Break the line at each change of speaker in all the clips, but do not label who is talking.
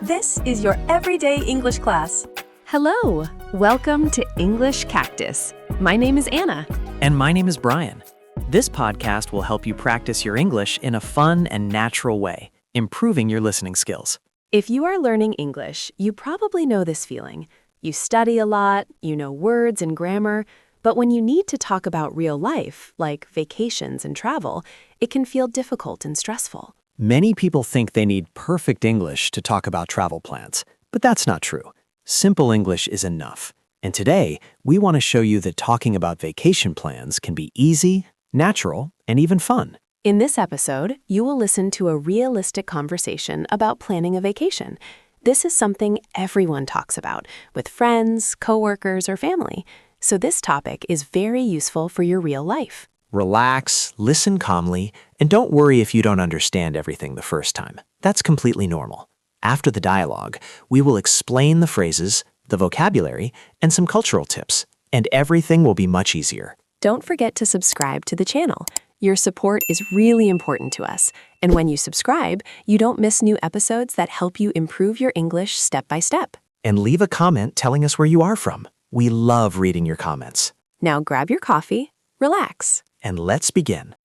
This is your everyday English class.
Hello! Welcome to English Cactus. My name is Anna.
And my name is Brian. This podcast will help you practice your English in a fun and natural way, improving your listening skills.
If you are learning English, you probably know this feeling. You study a lot, you know words and grammar, but when you need to talk about real life, like vacations and travel, it can feel difficult and stressful.
Many people think they need perfect English to talk about travel plans, but that's not true. Simple English is enough. And today, we want to show you that talking about vacation plans can be easy, natural, and even fun.
In this episode, you will listen to a realistic conversation about planning a vacation. This is something everyone talks about, with friends, coworkers, or family. So this topic is very useful for your real life.
Relax, listen calmly, and don't worry if you don't understand everything the first time. That's completely normal. After the dialogue, we will explain the phrases, the vocabulary, and some cultural tips, and everything will be much easier.
Don't forget to subscribe to the channel. Your support is really important to us, and when you subscribe, you don't miss new episodes that help you improve your English step by step.
And leave a comment telling us where you are from. We love reading your comments.
Now grab your coffee, relax.
And let's begin.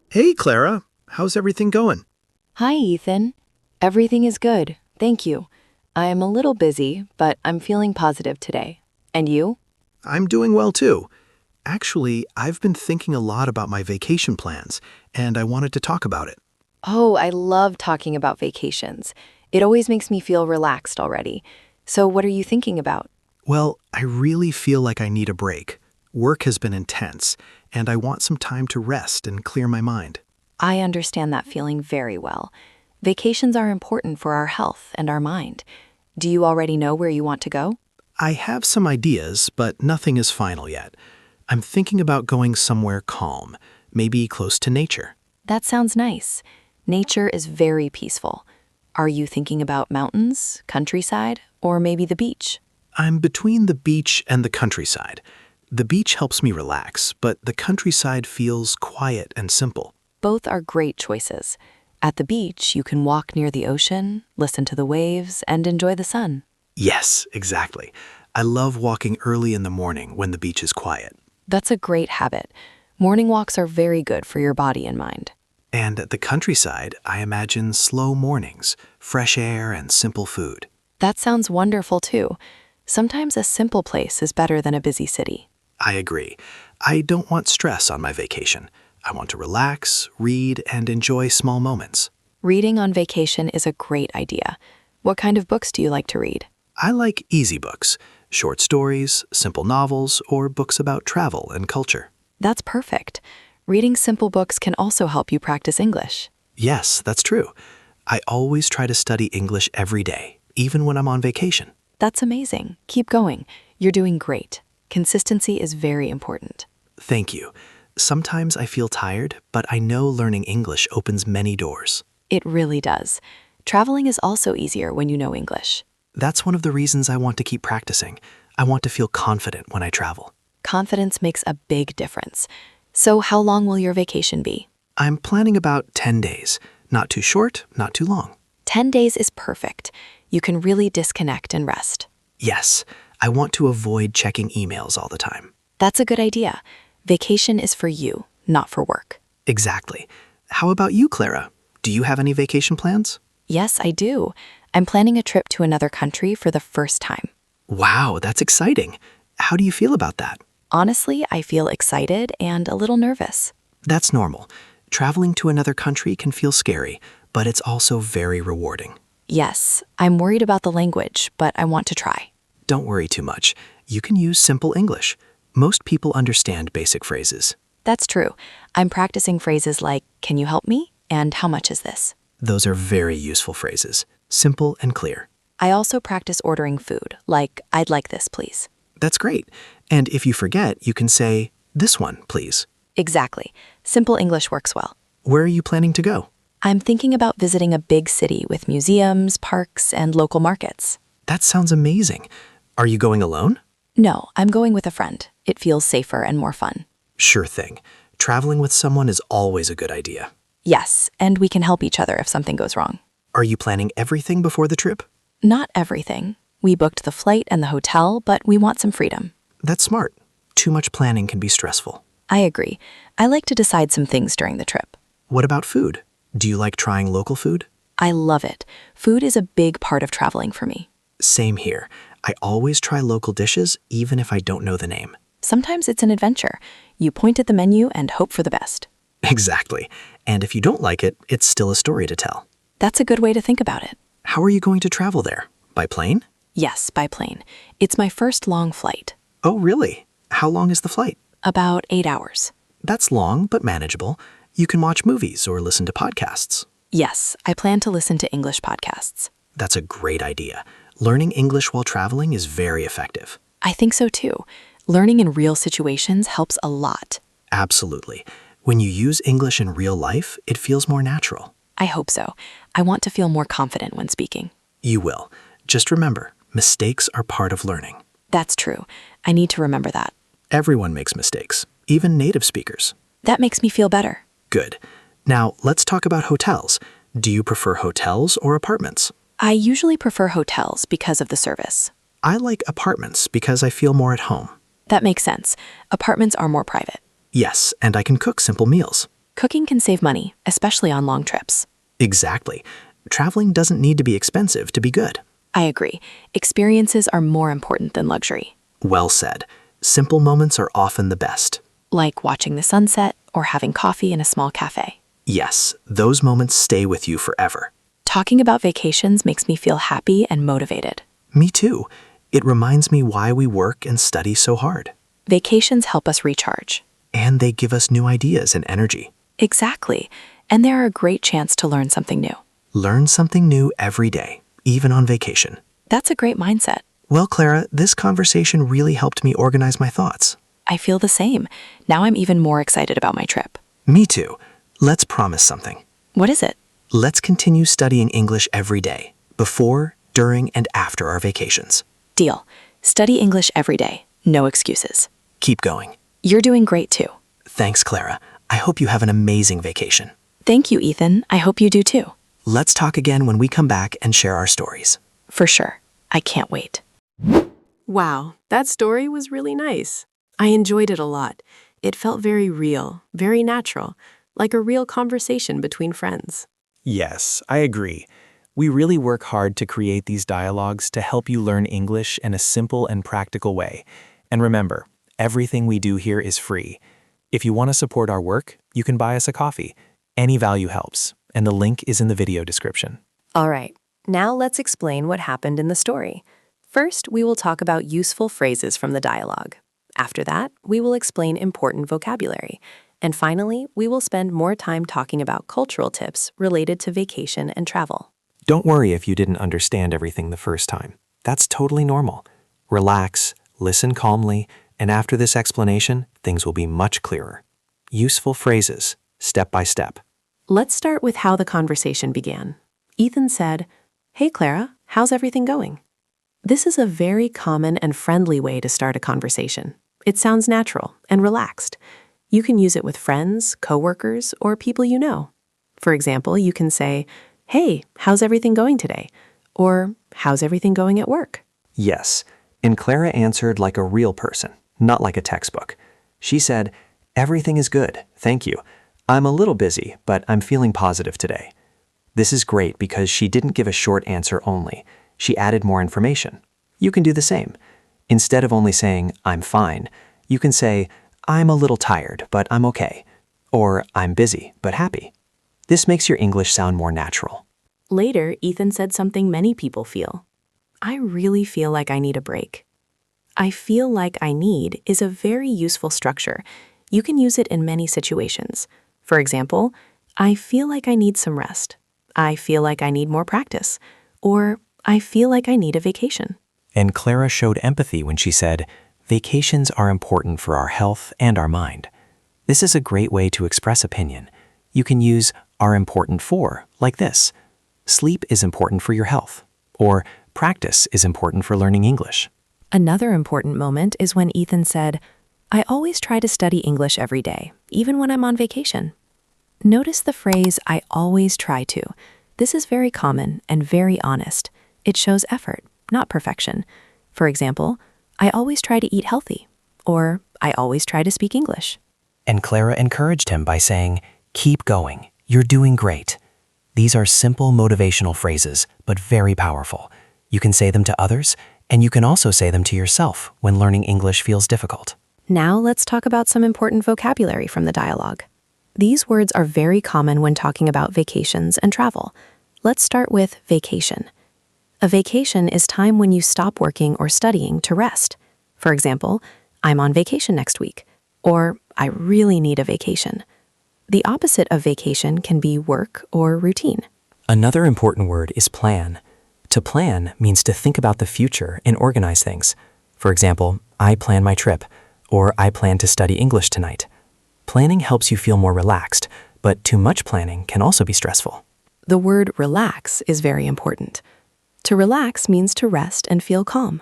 Hey, Clara. How's everything going?
Hi, Ethan. Everything is good, thank you. I am a little busy, but I'm feeling positive today. And you?
I'm doing well, too. Actually, I've been thinking a lot about my vacation plans, and I wanted to talk about it.
Oh, I love talking about vacations. It always makes me feel relaxed already. So what are you thinking about?
Well, I really feel like I need a break. Work has been intense, and I want some time to rest and clear my mind.
I understand that feeling very well. Vacations are important for our health and our mind. Do you already know where you want to go?
I have some ideas, but nothing is final yet. I'm thinking about going somewhere calm, maybe close to nature.
That sounds nice. Nature is very peaceful. Are you thinking about mountains, countryside, or maybe the beach?
I'm between the beach and the countryside. The beach helps me relax, but the countryside feels quiet and simple.
Both are great choices. At the beach, you can walk near the ocean, listen to the waves, and enjoy the sun.
Yes, exactly. I love walking early in the morning when the beach is quiet.
That's a great habit. Morning walks are very good for your body and mind.
And at the countryside, I imagine slow mornings, fresh air, and simple food.
That sounds wonderful too. Sometimes a simple place is better than a busy city.
I agree. I don't want stress on my vacation. I want to relax, read, and enjoy small moments.
Reading on vacation is a great idea. What kind of books do you like to read?
I like easy books, short stories, simple novels, or books about travel and culture.
That's perfect. Reading simple books can also help you practice English.
Yes, that's true. I always try to study English every day, even when I'm on vacation.
That's amazing. Keep going. You're doing great. Consistency is very important.
Thank you. Sometimes I feel tired, but I know learning English opens many doors.
It really does. Traveling is also easier when you know English.
That's one of the reasons I want to keep practicing. I want to feel confident when I travel.
Confidence makes a big difference. So how long will your vacation be?
I'm planning about 10 days. Not too short, not too long.
10 days is perfect. You can really disconnect and rest.
Yes, I want to avoid checking emails all the time.
That's a good idea. Vacation is for you, not for work.
Exactly. How about you, Clara? Do you have any vacation plans?
Yes, I do. I'm planning a trip to another country for the first time.
Wow, that's exciting. How do you feel about that?
Honestly, I feel excited and a little nervous.
That's normal. Traveling to another country can feel scary, but it's also very rewarding.
Yes, I'm worried about the language, but I want to try.
Don't worry too much. You can use simple English. Most people understand basic phrases.
That's true. I'm practicing phrases like, "Can you help me?" and "How much is this?"
Those are very useful phrases, simple and clear.
I also practice ordering food, like, "I'd like this, please."
That's great. And if you forget, you can say, "This one, please."
Exactly. Simple English works well.
Where are you planning to go?
I'm thinking about visiting a big city with museums, parks, and local markets.
That sounds amazing. Are you going alone?
No, I'm going with a friend. It feels safer and more fun.
Sure thing. Traveling with someone is always a good idea.
Yes, and we can help each other if something goes wrong.
Are you planning everything before the trip?
Not everything. We booked the flight and the hotel, but we want some freedom.
That's smart. Too much planning can be stressful.
I agree. I like to decide some things during the trip.
What about food? Do you like trying local food?
I love it. Food is a big part of traveling for me.
Same here. I always try local dishes, even if I don't know the name.
Sometimes it's an adventure. You point at the menu and hope for the best.
Exactly. And if you don't like it, it's still a story to tell.
That's a good way to think about it.
How are you going to travel there? By plane?
Yes, by plane. It's my first long flight.
Oh, really? How long is the flight?
About 8 hours.
That's long, but manageable. You can watch movies or listen to podcasts.
Yes, I plan to listen to English podcasts.
That's a great idea. Learning English while traveling is very effective.
I think so too. Learning in real situations helps a lot.
Absolutely. When you use English in real life, it feels more natural.
I hope so. I want to feel more confident when speaking.
You will. Just remember, mistakes are part of learning.
That's true. I need to remember that.
Everyone makes mistakes, even native speakers.
That makes me feel better.
Good. Now, let's talk about hotels. Do you prefer hotels or apartments?
I usually prefer hotels because of the service.
I like apartments because I feel more at home.
That makes sense. Apartments are more private.
Yes, and I can cook simple meals.
Cooking can save money, especially on long trips.
Exactly. Traveling doesn't need to be expensive to be good.
I agree. Experiences are more important than luxury,
Well said. Simple moments are often the best.
like watching the sunset or having coffee in a small cafe.
Yes, those moments stay with you forever.
Talking about vacations makes me feel happy and motivated.
Me too. It reminds me why we work and study so hard.
Vacations help us recharge.
And they give us new ideas and energy.
Exactly. And they're a great chance to learn something new.
Learn something new every day, even on vacation.
That's a great mindset.
Well, Clara, this conversation really helped me organize my thoughts.
I feel the same. Now I'm even more excited about my trip.
Me too. Let's promise something.
What is it?
Let's continue studying English every day, before, during, and after our vacations.
Deal. Study English every day. No excuses.
Keep going.
You're doing great too.
Thanks, Clara. I hope you have an amazing vacation.
Thank you, Ethan. I hope you do too.
Let's talk again when we come back and share our stories.
For sure. I can't wait.
Wow, that story was really nice. I enjoyed it a lot. It felt very real, very natural, like a real conversation between friends.
Yes, I agree. We really work hard to create these dialogues to help you learn English in a simple and practical way. And remember, everything we do here is free. If you want to support our work, you can buy us a coffee. Any value helps, and the link is in the video description.
All right, now let's explain what happened in the story. First, we will talk about useful phrases from the dialogue. After that, we will explain important vocabulary. And finally, we will spend more time talking about cultural tips related to vacation and travel.
Don't worry if you didn't understand everything the first time. That's totally normal. Relax, listen calmly, and after this explanation, things will be much clearer. Useful phrases, step by step.
Let's start with how the conversation began. Ethan said, "Hey Clara, how's everything going?" This is a very common and friendly way to start a conversation. It sounds natural and relaxed. You can use it with friends, coworkers, or people you know. For example, you can say, "Hey, how's everything going today?" Or, "How's everything going at work?"
Yes, and Clara answered like a real person, not like a textbook. She said, "Everything is good, thank you. I'm a little busy, but I'm feeling positive today." This is great because she didn't give a short answer only. She added more information. You can do the same. Instead of only saying, "I'm fine," you can say, "I'm a little tired, but I'm okay." Or, "I'm busy, but happy." This makes your English sound more natural.
Later, Ethan said something many people feel. "I really feel like I need a break." "I feel like I need" is a very useful structure. You can use it in many situations. For example, "I feel like I need some rest." "I feel like I need more practice." Or, "I feel like I need a vacation."
And Clara showed empathy when she said, "Vacations are important for our health and our mind." This is a great way to express opinion. You can use "are important for" like this. Sleep is important for your health. Or practice is important for learning English.
Another important moment is when Ethan said, "I always try to study English every day, even when I'm on vacation." Notice the phrase, "I always try to." This is very common and very honest. It shows effort, not perfection. For example, I always try to eat healthy, or I always try to speak English.
And Clara encouraged him by saying, "Keep going. You're doing great." These are simple motivational phrases, but very powerful. You can say them to others, and you can also say them to yourself when learning English feels difficult.
Now let's talk about some important vocabulary from the dialogue. These words are very common when talking about vacations and travel. Let's start with vacation. A vacation is time when you stop working or studying to rest. For example, I'm on vacation next week, or I really need a vacation. The opposite of vacation can be work or routine.
Another important word is plan. To plan means to think about the future and organize things. For example, I plan my trip, or I plan to study English tonight. Planning helps you feel more relaxed, but too much planning can also be stressful.
The word relax is very important. To relax means to rest and feel calm.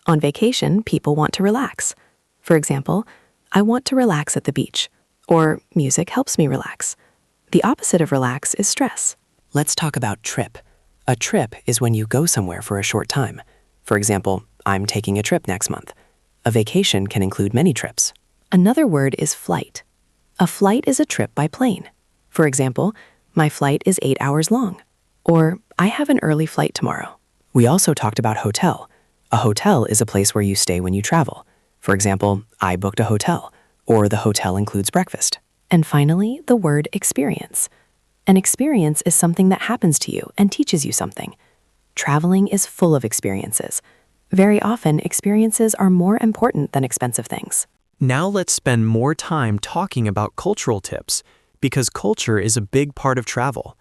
On vacation, people want to relax. For example, I want to relax at the beach, or music helps me relax. The opposite of relax is stress.
Let's talk about trip. A trip is when you go somewhere for a short time. For example, I'm taking a trip next month. A vacation can include many trips.
Another word is flight. A flight is a trip by plane. For example, my flight is 8 hours long, or I have an early flight tomorrow.
We also talked about hotel. A hotel is a place where you stay when you travel. For example, I booked a hotel, or the hotel includes breakfast.
And finally, the word experience. An experience is something that happens to you and teaches you something. Traveling is full of experiences. Very often, experiences are more important than expensive things.
Now let's spend more time talking about cultural tips, because culture is a big part of travel.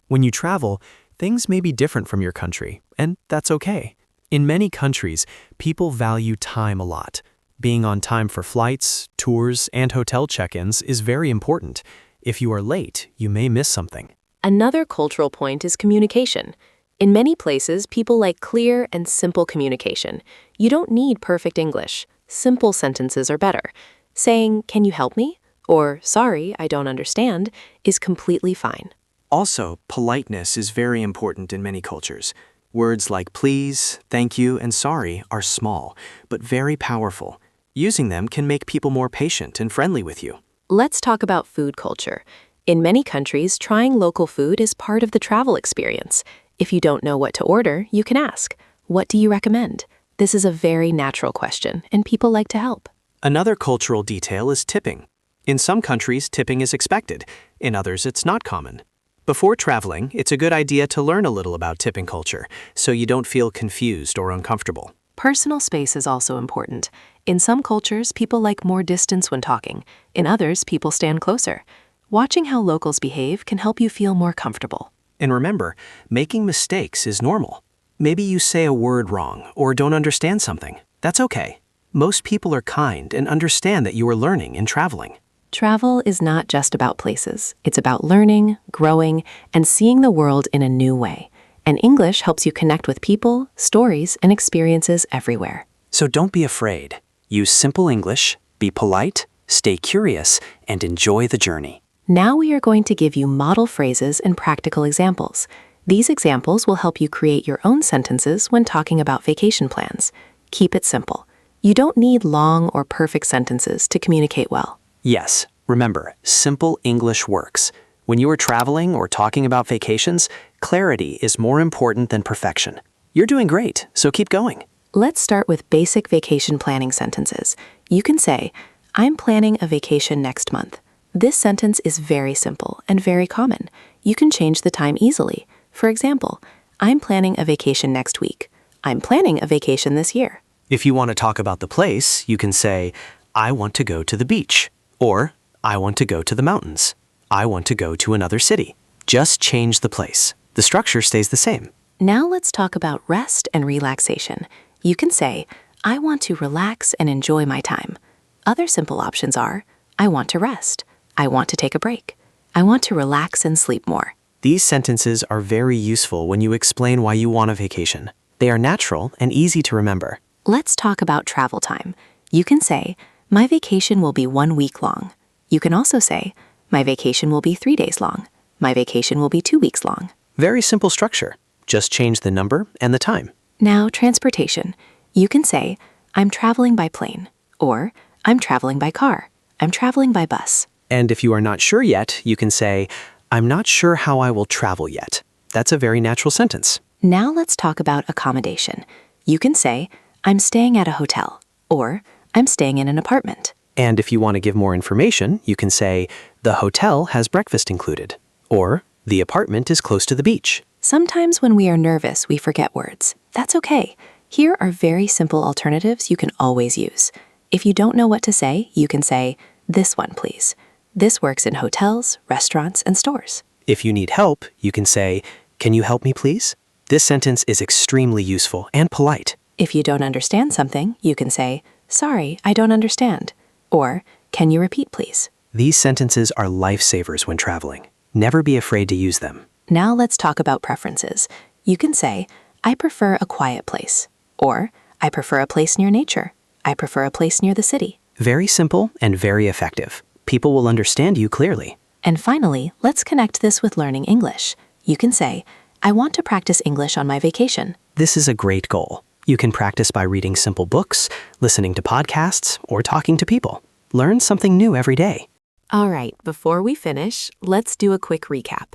When you travel, things may be different from your country, and that's okay. In many countries, people value time a lot. Being on time for flights, tours, and hotel check-ins is very important. If you are late, you may miss something.
Another cultural point is communication. In many places, people like clear and simple communication. You don't need perfect English. Simple sentences are better. Saying, "Can you help me?" or "Sorry, I don't understand," is completely fine.
Also, politeness is very important in many cultures. Words like please, thank you, and sorry are small, but very powerful. Using them can make people more patient and friendly with you.
Let's talk about food culture. In many countries, trying local food is part of the travel experience. If you don't know what to order, you can ask, "What do you recommend?" This is a very natural question, and people like to help.
Another cultural detail is tipping. In some countries, tipping is expected. In others, it's not common. Before traveling, it's a good idea to learn a little about tipping culture, so you don't feel confused or uncomfortable.
Personal space is also important. In some cultures, people like more distance when talking. In others, people stand closer. Watching how locals behave can help you feel more comfortable.
And remember, making mistakes is normal. Maybe you say a word wrong or don't understand something. That's okay. Most people are kind and understand that you are learning and traveling.
Travel is not just about places. It's about learning, growing, and seeing the world in a new way. And English helps you connect with people, stories, and experiences everywhere.
So don't be afraid. Use simple English, be polite, stay curious, and enjoy the journey.
Now we are going to give you model phrases and practical examples. These examples will help you create your own sentences when talking about vacation plans. Keep it simple. You don't need long or perfect sentences to communicate well.
Yes, remember, simple English works. When you are traveling or talking about vacations, clarity is more important than perfection. You're doing great, so keep going.
Let's start with basic vacation planning sentences. You can say, "I'm planning a vacation next month." This sentence is very simple and very common. You can change the time easily. For example, "I'm planning a vacation next week." "I'm planning a vacation this year."
If you want to talk about the place, you can say, "I want to go to the beach," or "I want to go to the mountains." "I want to go to another city." Just change the place. The structure stays the same.
Now let's talk about rest and relaxation. You can say, "I want to relax and enjoy my time." Other simple options are, "I want to rest." "I want to take a break." "I want to relax and sleep more."
These sentences are very useful when you explain why you want a vacation. They are natural and easy to remember.
Let's talk about travel time. You can say, "My vacation will be 1 week long." You can also say, "My vacation will be 3 days long." "My vacation will be 2 weeks long."
Very simple structure. Just change the number and the time.
Now, transportation. You can say, I'm traveling by plane, or I'm traveling by car, I'm traveling by bus.
And if you are not sure yet, you can say, I'm not sure how I will travel yet. That's a very natural sentence.
Now let's talk about accommodation. You can say, I'm staying at a hotel, or I'm staying in an apartment.
And if you want to give more information, you can say, the hotel has breakfast included, or the apartment is close to the beach.
Sometimes when we are nervous, we forget words. That's okay. Here are very simple alternatives you can always use. If you don't know what to say, you can say, this one, please. This works in hotels, restaurants, and stores.
If you need help, you can say, can you help me please? This sentence is extremely useful and polite.
If you don't understand something, you can say, sorry, I don't understand. Or, can you repeat, please?
These sentences are lifesavers when traveling. Never be afraid to use them.
Now let's talk about preferences. You can say, I prefer a quiet place. Or, I prefer a place near nature. I prefer a place near the city.
Very simple and very effective. People will understand you clearly.
And finally, let's connect this with learning English. You can say, I want to practice English on my vacation.
This is a great goal. You can practice by reading simple books, listening to podcasts, or talking to people. Learn something new every day.
All right, before we finish, let's do a quick recap.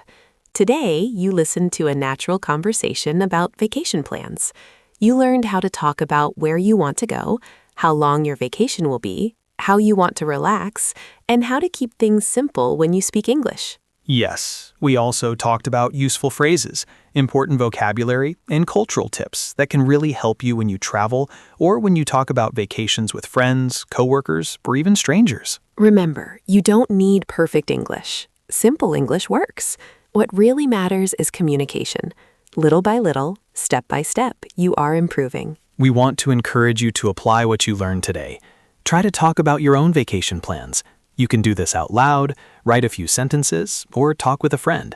Today, you listened to a natural conversation about vacation plans. You learned how to talk about where you want to go, how long your vacation will be, how you want to relax, and how to keep things simple when you speak English.
Yes, we also talked about useful phrases, important vocabulary, and cultural tips that can really help you when you travel or when you talk about vacations with friends, coworkers, or even strangers.
Remember, you don't need perfect English. Simple English works. What really matters is communication. Little by little, step by step, you are improving.
We want to encourage you to apply what you learned today. Try to talk about your own vacation plans. You can do this out loud, write a few sentences, or talk with a friend.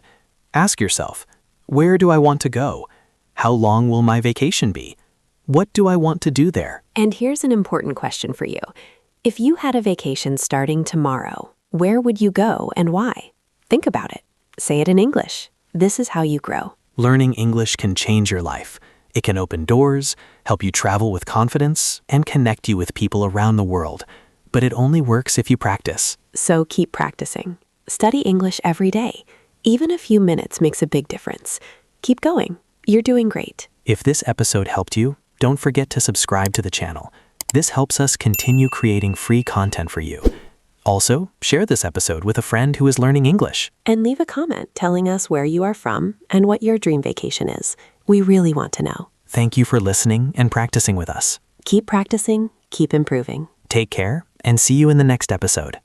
Ask yourself, where do I want to go? How long will my vacation be? What do I want to do there?
And here's an important question for you. If you had a vacation starting tomorrow, where would you go and why? Think about it. Say it in English. This is how you grow.
Learning English can change your life. It can open doors, help you travel with confidence, and connect you with people around the world. But it only works if you practice.
So keep practicing. Study English every day. Even a few minutes makes a big difference. Keep going. You're doing great.
If this episode helped you, don't forget to subscribe to the channel. This helps us continue creating free content for you. Also, share this episode with a friend who is learning English.
And leave a comment telling us where you are from and what your dream vacation is. We really want to know.
Thank you for listening and practicing with us.
Keep practicing, keep improving.
Take care, and see you in the next episode.